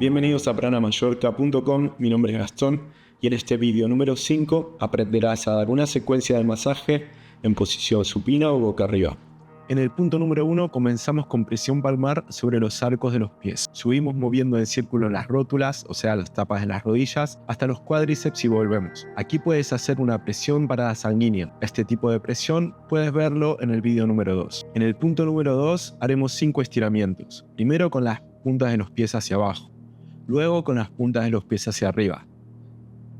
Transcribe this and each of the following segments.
Bienvenidos a pranamayorka.com, mi nombre es Gastón y en este vídeo número 5 aprenderás a dar una secuencia de masaje en posición supina o boca arriba. En el punto número 1 comenzamos con presión palmar sobre los arcos de los pies. Subimos moviendo en círculo las rótulas, o sea las tapas de las rodillas, hasta los cuádriceps y volvemos. Aquí puedes hacer una presión parada sanguínea. Este tipo de presión puedes verlo en el vídeo número 2. En el punto número 2 haremos 5 estiramientos. Primero con las puntas de los pies hacia abajo. Luego con las puntas de los pies hacia arriba.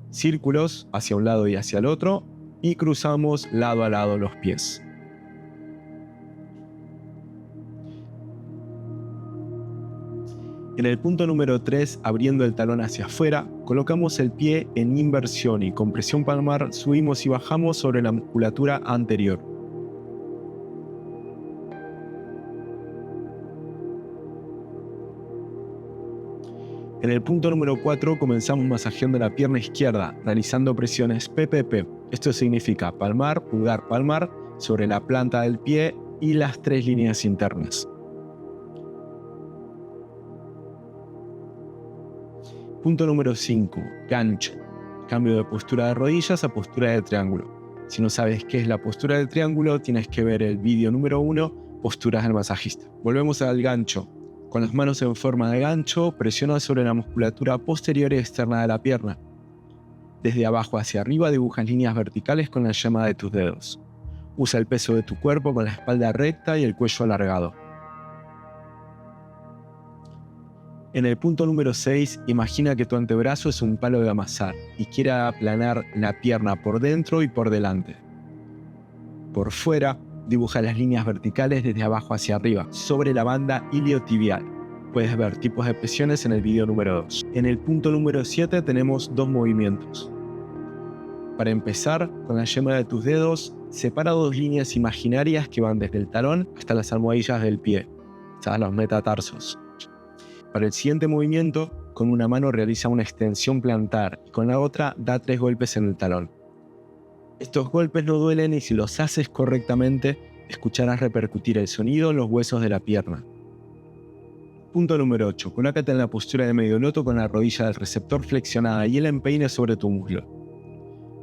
Círculos hacia un lado y hacia el otro. Y cruzamos lado a lado los pies. En el punto número 3, abriendo el talón hacia afuera, colocamos el pie en inversión y con presión palmar subimos y bajamos sobre la musculatura anterior. En el punto número 4 comenzamos masajeando la pierna izquierda, realizando presiones PPP. Esto significa palmar, pulgar, palmar sobre la planta del pie y las 3 líneas internas. Punto número 5, gancho. Cambio de postura de rodillas a postura de triángulo. Si no sabes qué es la postura del triángulo, tienes que ver el vídeo número 1, posturas del masajista. Volvemos al gancho. Con las manos en forma de gancho, presiona sobre la musculatura posterior y externa de la pierna. Desde abajo hacia arriba dibujas líneas verticales con la yema de tus dedos. Usa el peso de tu cuerpo con la espalda recta y el cuello alargado. En el punto número 6, imagina que tu antebrazo es un palo de amasar y quiere aplanar la pierna por dentro y por delante. Por fuera, dibuja las líneas verticales desde abajo hacia arriba, sobre la banda iliotibial. Puedes ver tipos de presiones en el vídeo número 2. En el punto número 7 tenemos 2 movimientos. Para empezar, con la yema de tus dedos, separa 2 líneas imaginarias que van desde el talón hasta las almohadillas del pie, hasta los metatarsos. Para el siguiente movimiento, con una mano realiza una extensión plantar y con la otra da 3 golpes en el talón. Estos golpes no duelen y si los haces correctamente, escucharás repercutir el sonido en los huesos de la pierna. Punto número 8. Colócate en la postura de medio loto con la rodilla del receptor flexionada y el empeine sobre tu muslo.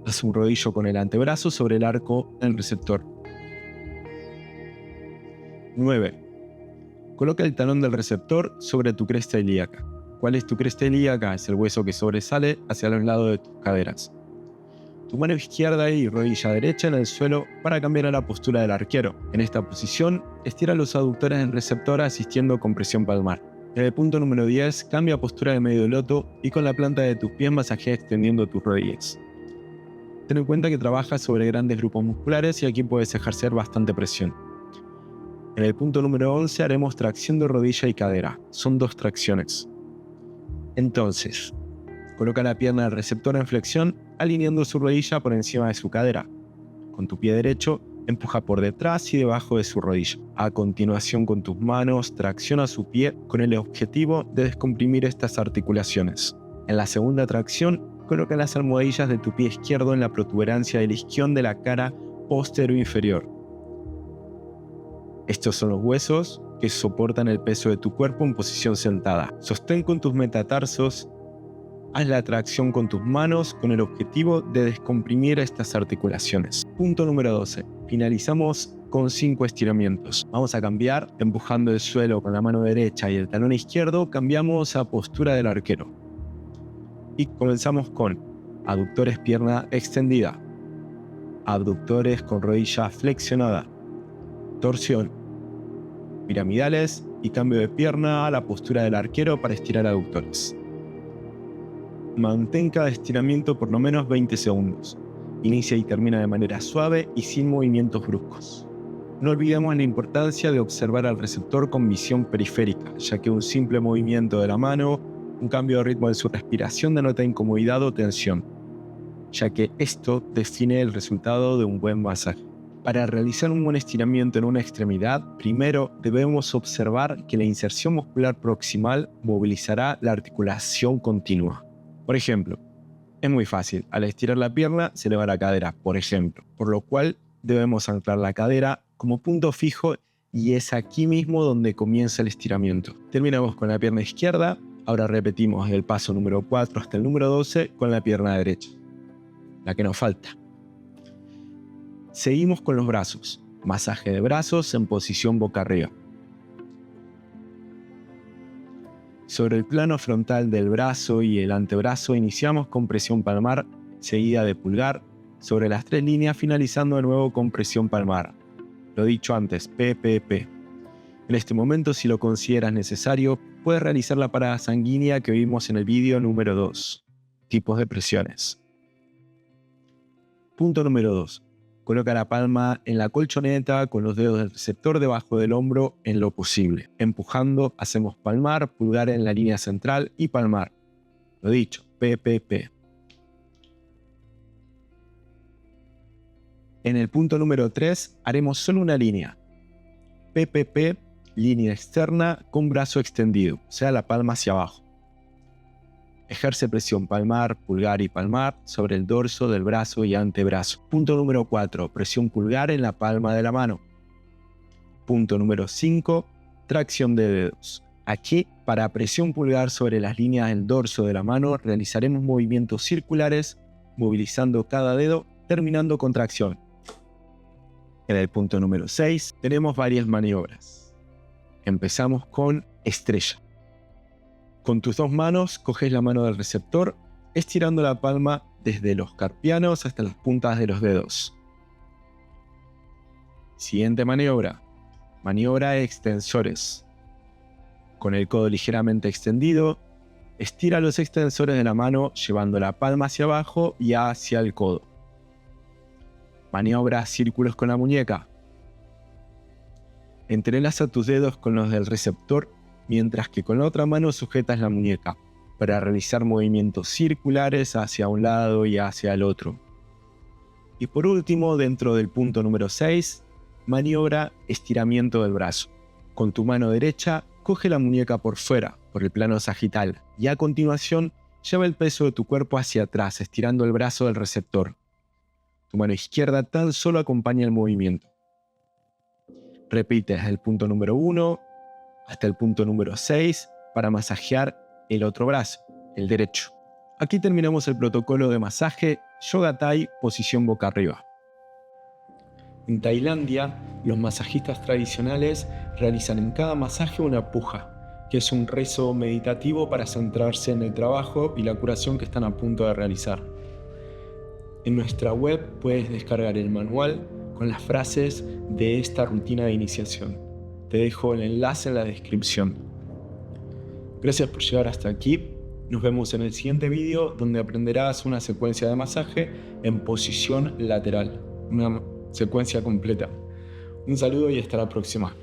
Haz un rodillo con el antebrazo sobre el arco del receptor. 9. Coloca el talón del receptor sobre tu cresta ilíaca. ¿Cuál es tu cresta ilíaca? Es el hueso que sobresale hacia los lados de tus caderas. Tu mano izquierda y rodilla derecha en el suelo para cambiar a la postura del arquero. En esta posición, estira los aductores del receptor asistiendo con presión palmar. En el punto número 10, cambia a postura de medio loto y con la planta de tus pies masajea extendiendo tus rodillas. Ten en cuenta que trabajas sobre grandes grupos musculares y aquí puedes ejercer bastante presión. En el punto número 11 haremos tracción de rodilla y cadera. Son 2 tracciones. Entonces, coloca la pierna del receptor en flexión, alineando su rodilla por encima de su cadera. Con tu pie derecho, empuja por detrás y debajo de su rodilla. A continuación, con tus manos, tracciona su pie con el objetivo de descomprimir estas articulaciones. En la segunda tracción, coloca las almohadillas de tu pie izquierdo en la protuberancia del isquion de la cara posterior inferior. Estos son los huesos que soportan el peso de tu cuerpo en posición sentada. Sostén con tus metatarsos. Haz la tracción con tus manos con el objetivo de descomprimir estas articulaciones. Punto número 12. Finalizamos con 5 estiramientos. Vamos a cambiar empujando el suelo con la mano derecha y el talón izquierdo. Cambiamos a postura del arquero. Y comenzamos con aductores pierna extendida. Abductores con rodilla flexionada. Torsión. Piramidales y cambio de pierna a la postura del arquero para estirar aductores. Mantén cada estiramiento por lo menos 20 segundos. Inicia y termina de manera suave y sin movimientos bruscos. No olvidemos la importancia de observar al receptor con visión periférica, ya que un simple movimiento de la mano, un cambio de ritmo en su respiración denota incomodidad o tensión, ya que esto define el resultado de un buen masaje. Para realizar un buen estiramiento en una extremidad, primero debemos observar que la inserción muscular proximal movilizará la articulación continua. Por ejemplo, es muy fácil, al estirar la pierna se eleva la cadera, por ejemplo, por lo cual debemos anclar la cadera como punto fijo y es aquí mismo donde comienza el estiramiento. Terminamos con la pierna izquierda Ahora repetimos el paso número 4 hasta el número 12 con la pierna derecha, la que nos falta. Seguimos con los brazos. Masaje de brazos en posición boca arriba. Sobre el plano frontal del brazo y el antebrazo iniciamos con presión palmar, seguida de pulgar, sobre las 3 líneas, finalizando de nuevo con presión palmar. Lo dicho antes, PPP. En este momento, si lo consideras necesario, puedes realizar la parada sanguínea que vimos en el vídeo número 2. Tipos de presiones. Punto número 2. Coloca la palma en la colchoneta con los dedos del receptor debajo del hombro en lo posible. Empujando, hacemos palmar, pulgar en la línea central y palmar. Lo dicho, PPP. En el punto número 3 haremos solo una línea. PPP, línea externa con brazo extendido, o sea, la palma hacia abajo. Ejerce presión palmar, pulgar y palmar sobre el dorso del brazo y antebrazo. Punto número 4. Presión pulgar en la palma de la mano. Punto número 5. Tracción de dedos. Aquí, para presión pulgar sobre las líneas del dorso de la mano, realizaremos movimientos circulares, movilizando cada dedo, terminando con tracción. En el punto número 6 tenemos varias maniobras. Empezamos con estrella. Con tus 2 manos coges la mano del receptor, estirando la palma desde los carpianos hasta las puntas de los dedos. Siguiente maniobra. Maniobra de extensores. Con el codo ligeramente extendido, estira los extensores de la mano llevando la palma hacia abajo y hacia el codo. Maniobra círculos con la muñeca. Entrelaza tus dedos con los del receptor, mientras que con la otra mano sujetas la muñeca, para realizar movimientos circulares hacia un lado y hacia el otro. Y por último, dentro del punto número 6, maniobra estiramiento del brazo. Con tu mano derecha, coge la muñeca por fuera, por el plano sagital, y a continuación, lleva el peso de tu cuerpo hacia atrás, estirando el brazo del receptor. Tu mano izquierda tan solo acompaña el movimiento. Repite desde el punto número 1 hasta el punto número 6 para masajear el otro brazo, el derecho. Aquí terminamos el protocolo de masaje Yoga Thai, posición boca arriba. En Tailandia, los masajistas tradicionales realizan en cada masaje una puja, que es un rezo meditativo para centrarse en el trabajo y la curación que están a punto de realizar. En nuestra web puedes descargar el manual con las frases de esta rutina de iniciación. Te dejo el enlace en la descripción. Gracias por llegar hasta aquí. Nos vemos en el siguiente vídeo donde aprenderás una secuencia de masaje en posición lateral. Una secuencia completa. Un saludo y hasta la próxima.